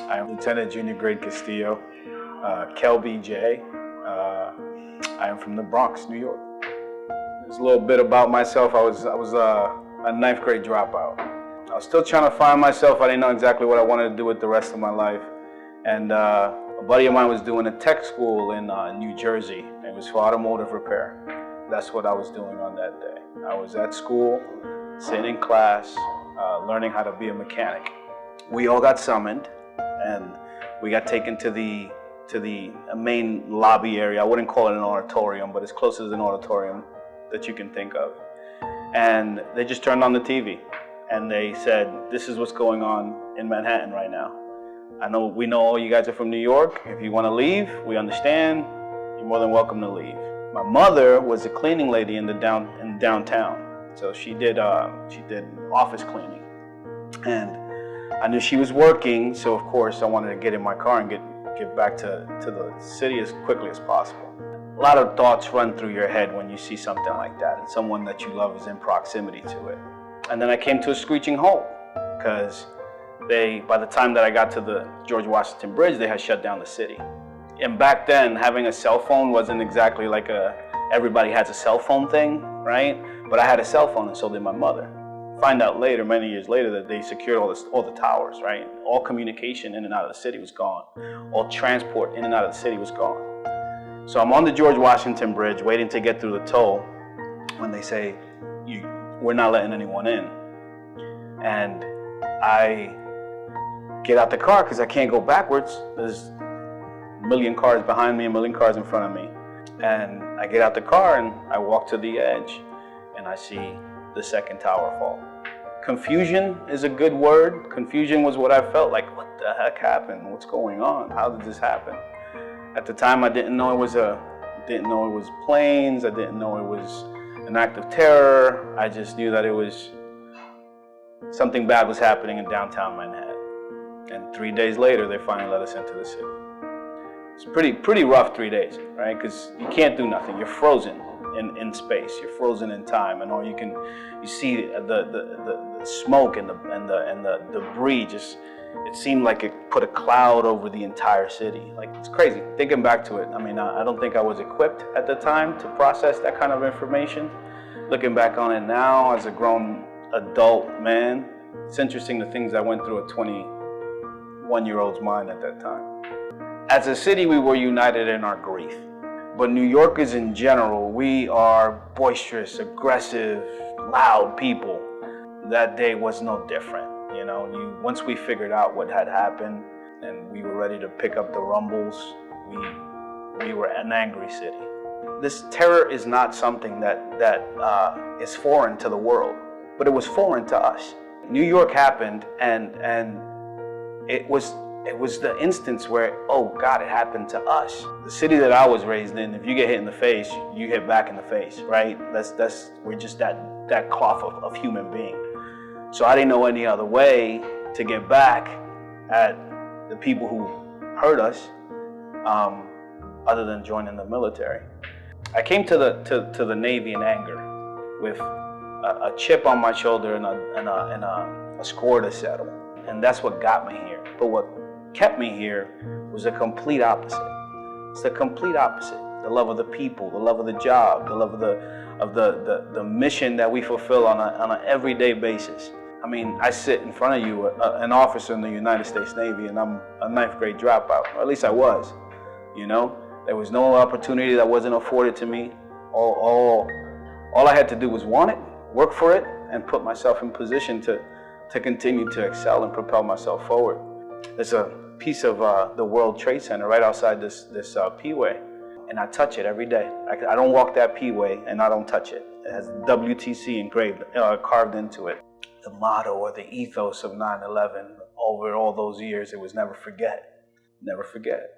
I am Lieutenant Junior Grade Castillo, Kelby J. I am from the Bronx, New York. There's a little bit about myself. I was a ninth grade dropout. I was still trying to find myself. I didn't know exactly what I wanted to do with the rest of my life. And a buddy of mine was doing a tech school in New Jersey. It was for automotive repair. That's what I was doing on that day. I was at school, sitting in class, learning how to be a mechanic. We all got summoned, and we got taken to the main lobby area. I wouldn't call it an auditorium, but as close as an auditorium that you can think of. And they just turned on the TV, and they said, "This is what's going on in Manhattan right now. We know all you guys are from New York. If you want to leave, we understand. You're more than welcome to leave." My mother was a cleaning lady in downtown, so she did office cleaning, and I knew she was working, so of course I wanted to get in my car and get back to the city as quickly as possible. A lot of thoughts run through your head when you see something like that, and someone that you love is in proximity to it. And then I came to a screeching halt, because by the time that I got to the George Washington Bridge, they had shut down the city. And back then, having a cell phone wasn't exactly like everybody has a cell phone thing, right? But I had a cell phone, and so did my mother. Find out later, many years later, that they secured all the towers, right? All communication in and out of the city was gone. All transport in and out of the city was gone. So I'm on the George Washington Bridge, waiting to get through the toll, when they say, "We're not letting anyone in." And I get out the car because I can't go backwards. There's a million cars behind me, a million cars in front of me. And I get out the car and I walk to the edge, and I see the second tower fall. Confusion is a good word. Confusion was what I felt like. What the heck happened? What's going on? How did this happen? At the time, I didn't know it was planes. I didn't know it was an act of terror. I just knew that it was something bad was happening in downtown Manhattan. And 3 days later, they finally let us into the city. It's pretty rough 3 days, right? Because you can't do nothing. You're frozen in space. You're frozen in time, and you see the smoke and the debris. It seemed like it put a cloud over the entire city. Like, it's crazy. Thinking back to it, I mean, I don't think I was equipped at the time to process that kind of information. Looking back on it now as a grown adult man, it's interesting the things I went through at 21-year-old's mind at that time. As a city, we were united in our grief. But New Yorkers in general, we are boisterous, aggressive, loud people. That day was no different. You know, once we figured out what had happened and we were ready to pick up the rumbles, we were an angry city. This terror is not something that is foreign to the world, but it was foreign to us. New York happened, and it was the instance where, oh God, it happened to us. The city that I was raised in, if you get hit in the face, you hit back in the face, right? We're just that cloth of human being. So I didn't know any other way to get back at the people who hurt us, other than joining the military. I came to the Navy in anger, with a chip on my shoulder and a score to settle, and that's what got me here. But what kept me here was the complete opposite. It's the complete opposite. The love of the people, the love of the job, the love of the mission that we fulfill on an everyday basis. I mean, I sit in front of you, an officer in the United States Navy, and I'm a ninth grade dropout, or at least I was. You know, there was no opportunity that wasn't afforded to me. All I had to do was want it, work for it, and put myself in position to continue to excel and propel myself forward. There's a piece of the World Trade Center right outside this P-way, and I touch it every day. I don't walk that P-way and I don't touch it. It has WTC engraved, carved into it. The motto or the ethos of 9/11 over all those years, it was never forget. Never forget.